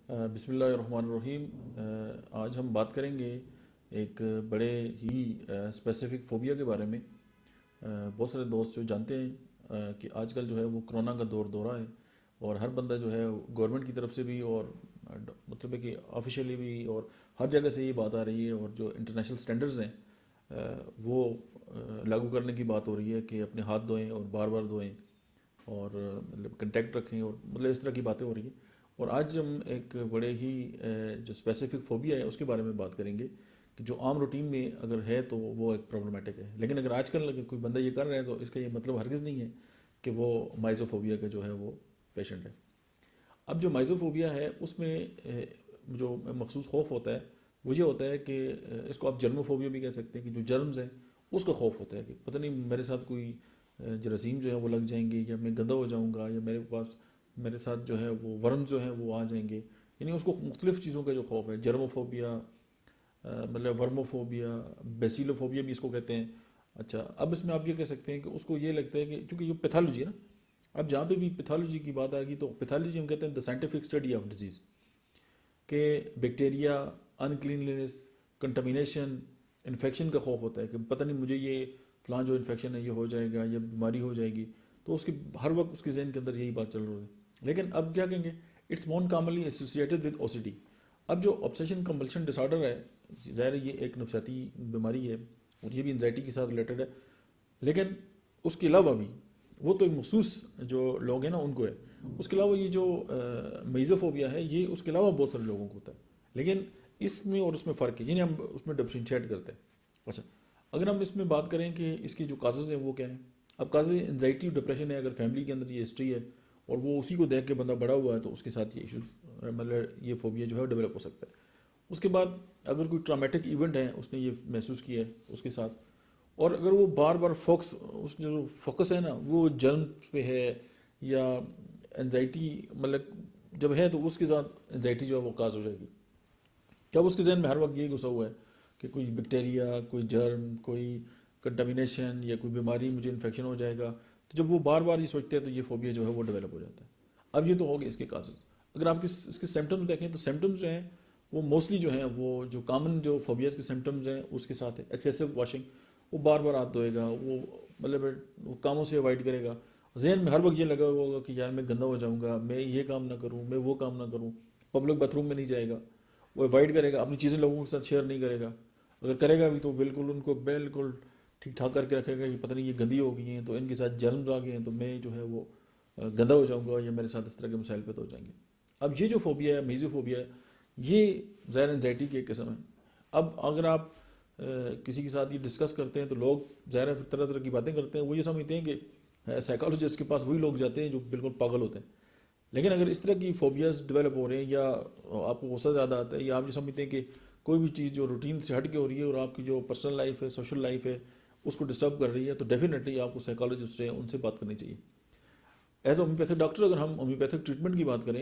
بسم اللہ الرحمن الرحیم۔ آج ہم بات کریں گے ایک بڑے ہی اسپیسیفک فوبیا کے بارے میں۔ بہت سارے دوست جو جانتے ہیں کہ آج کل جو ہے وہ کرونا کا دورہ ہے، اور ہر بندہ جو ہے گورنمنٹ کی طرف سے بھی، اور مطلب ہے کہ آفیشیلی بھی، اور ہر جگہ سے یہ بات آ رہی ہے، اور جو انٹرنیشنل سٹینڈرڈز ہیں وہ لاگو کرنے کی بات ہو رہی ہے کہ اپنے ہاتھ دھوئیں اور بار بار دھوئیں، اور مطلب کنٹیکٹ رکھیں، اور مطلب اس طرح کی باتیں ہو رہی ہیں۔ اور آج ہم ایک بڑے ہی جو اسپیسیفک فوبیا ہے اس کے بارے میں بات کریں گے کہ جو عام روٹین میں اگر ہے تو وہ ایک پرابلمٹک ہے، لیکن اگر آج کل اگر کوئی بندہ یہ کر رہا ہے تو اس کا یہ مطلب ہرگز نہیں ہے کہ وہ مائزوفوبیا کا جو ہے وہ پیشنٹ ہے۔ اب جو مائزوفوبیا ہے اس میں جو مخصوص خوف ہوتا ہے وہ یہ ہوتا ہے کہ اس کو آپ جرموفوبیا بھی کہہ سکتے ہیں، کہ جو جرمز ہیں اس کا خوف ہوتا ہے کہ پتہ نہیں میرے ساتھ کوئی جراثیم جو ہے وہ لگ جائیں گے، یا میں گندا ہو جاؤں گا، یا میرے ساتھ جو ہے وہ ورم جو ہیں وہ آ جائیں گے۔ یعنی اس کو مختلف چیزوں کا جو خوف ہے، جرموفوبیا، مطلب ورموفوبیا، بیسیلوفوبیا بھی اس کو کہتے ہیں۔ اچھا، اب اس میں آپ یہ کہہ سکتے ہیں کہ اس کو یہ لگتا ہے کہ چونکہ یہ پیتھالوجی ہے نا، اب جہاں پہ بھی پیتھالوجی کی بات آئے گی تو پیتھالوجی ہم کہتے ہیں the scientific study of disease, کہ بیکٹیریا، انکلینلینس، کنٹامینیشن، انفیکشن کا خوف ہوتا ہے کہ پتہ نہیں مجھے یہ فلاں جو انفیکشن ہے یہ ہو جائے گا، یا بیماری ہو جائے گی، تو اس کی ہر وقت اس کے ذہن کے اندر یہی بات چل رہی ہے۔ لیکن اب کیا کہیں گے، it's more commonly associated with O C D. اب جو آبسیشن کمپلشن ڈس آرڈر ہے، ظاہر ہے یہ ایک نفسیاتی بیماری ہے، اور یہ بھی انزائٹی کے ساتھ ریلیٹڈ ہے، لیکن اس کے علاوہ بھی وہ تو ایک مخصوص جو لوگ ہیں نا ان کو ہے، اس کے علاوہ یہ جو میزوفوبیا ہے یہ اس کے علاوہ بہت سارے لوگوں کو ہوتا ہے، لیکن اس میں اور اس میں فرق ہے، یعنی ہم اس میں ڈفرینشیٹ کرتے ہیں۔ اچھا، اگر ہم اس میں بات کریں کہ اس کی جو کازز ہیں وہ کیا ہیں، اب کازز انزائٹی ڈپریشن ہے، اگر فیملی کے اندر یہ ہسٹری ہے اور وہ اسی کو دیکھ کے بندہ بڑا ہوا ہے تو اس کے ساتھ یہ ایشوز، مطلب یہ فوبیا جو ہے ڈیولپ ہو سکتا ہے۔ اس کے بعد اگر کوئی ٹرامیٹک ایونٹ ہے اس نے یہ محسوس کیا ہے اس کے ساتھ، اور اگر وہ بار بار اس جو فوکس ہے نا وہ جرم پہ ہے، یا انزائٹی مطلب جب ہے تو اس کے ساتھ انزائٹی جو ہے وہ کاز ہو جائے گی، جب اس کے ذہن میں ہر وقت یہ گھسا ہوا ہے کہ کوئی بیکٹیریا، کوئی جرم، کوئی کنٹامینیشن یا کوئی بیماری، مجھے انفیکشن ہو جائے گا، تو جب وہ بار بار یہ سوچتے ہیں تو یہ فوبیا جو ہے وہ ڈیولپ ہو جاتا ہے۔ اب یہ تو ہوگی اس کے کازز۔ اگر آپ اس کے سمٹمز دیکھیں تو سمٹمز جو ہیں وہ موسٹلی جو ہیں وہ جو کامن جو فوبیاز کے سمٹمز ہیں اس کے ساتھ ہے ایکسیسو واشنگ، وہ بار بار ہاتھ دھوئے گا، وہ مطلب وہ کاموں سے اوائڈ کرے گا، ذہن میں ہر وقت یہ لگا ہوا ہوگا کہ یار میں گندا ہو جاؤں گا، میں یہ کام نہ کروں، میں وہ کام نہ کروں، پبلک باتھ روم میں نہیں جائے گا، وہ اوائڈ کرے گا، اپنی چیزیں لوگوں کے ساتھ شیئر نہیں کرے گا، اگر کرے گا بھی تو بالکل ان کو بالکل ٹھیک ٹھاک کر کے رکھے گا کہ پتہ نہیں یہ گندی ہو گئی ہیں تو ان کے ساتھ جرمز آ گئے ہیں تو میں جو ہے وہ گندا ہو جاؤں گا، یا میرے ساتھ اس طرح کے مسائل پیدا ہو جائیں گے۔ اب یہ جو فوبیا ہے، میزو فوبیا ہے، یہ ظاہر انزائٹی کی ایک قسم ہے۔ اب اگر آپ کسی کے ساتھ یہ ڈسکس کرتے ہیں تو لوگ ظاہر ہے طرح طرح کی باتیں کرتے ہیں، وہ یہ سمجھتے ہیں کہ سائیکالوجسٹ کے پاس وہی لوگ جاتے ہیں جو بالکل پاگل ہوتے ہیں۔ لیکن اگر اس طرح کی فوبیاز ڈیولپ ہو رہے ہیں، یا آپ کو غصہ زیادہ آتا ہے، یا آپ یہ سمجھتے ہیں کہ کوئی بھی چیز جو روٹین سے ہٹ کے ہو رہی ہے اور آپ کی جو پرسنل لائف ہے، سوشل لائف ہے، اس کو ڈسٹرب کر رہی ہے، تو ڈیفینیٹلی آپ کو سائیکالوجسٹ ہیں ان سے بات کرنی چاہیے۔ ایز اے ہومیوپیتھک ڈاکٹر اگر ہم ہومیوپیتھک ٹریٹمنٹ کی بات کریں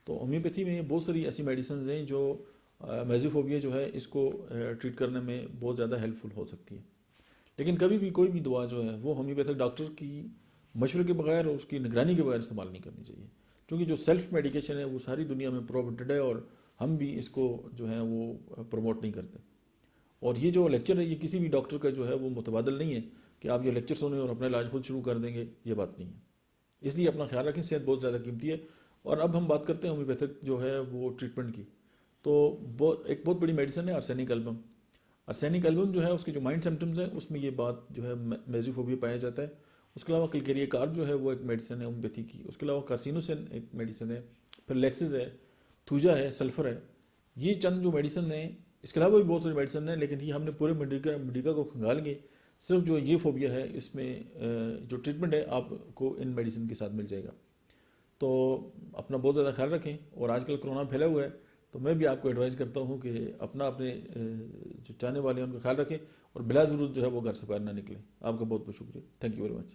تو ہومیوپیتھی میں بہت ساری ایسی میڈیسنز ہیں جو میزوفوبیا جو ہے اس کو ٹریٹ کرنے میں بہت زیادہ ہیلپ فل ہو سکتی ہے، لیکن کبھی بھی کوئی بھی دوا جو ہے وہ ہومیوپیتھک ڈاکٹر کی مشورے کے بغیر اور اس کی نگرانی کے بغیر استعمال نہیں کرنی چاہیے، کیونکہ جو سیلف میڈیکیشن ہے وہ ساری دنیا میں پروہیبٹڈ ہے، اور ہم بھی اس کو جو ہے وہ پروموٹ نہیں کرتے۔ اور یہ جو لیکچر ہے یہ کسی بھی ڈاکٹر کا جو ہے وہ متبادل نہیں ہے کہ آپ یہ لیکچر سنیں اور اپنا علاج خود شروع کر دیں گے، یہ بات نہیں ہے۔ اس لیے اپنا خیال رکھیں، صحت بہت زیادہ قیمتی ہے۔ اور اب ہم بات کرتے ہیں ہومیوپیتھک جو ہے وہ ٹریٹمنٹ کی، تو ایک بہت بڑی میڈیسن ہے ارسینک البم۔ ارسینک البم جو ہے اس کے جو مائنڈ سمٹمز ہیں اس میں یہ بات جو ہے میزوفوبیا پایا جاتا ہے۔ اس کے علاوہ کلکیریا کارب جو ہے وہ ایک میڈیسن ہے ہومیوپیتھی کی، اس کے علاوہ کارسینوسن ایک میڈیسن ہے، پھر لیکسز ہے، تھوجا ہے، سلفر ہے، یہ چند جو میڈیسن ہیں۔ اس کے علاوہ بھی بہت ساری میڈیسن ہیں، لیکن یہ ہم نے پورے میڈیکا کو کھنگال کے صرف جو یہ فوبیا ہے اس میں جو ٹریٹمنٹ ہے آپ کو ان میڈیسن کے ساتھ مل جائے گا۔ تو اپنا بہت زیادہ خیال رکھیں، اور آج کل کرونا پھیلا ہوا ہے تو میں بھی آپ کو ایڈوائز کرتا ہوں کہ اپنے جو چاہنے والے ہیں ان کا خیال رکھیں، اور بلا ضرورت جو ہے وہ گھر سے باہر نہ نکلیں۔ آپ کا بہت بہت شکریہ، تھینک یو ویری مچ۔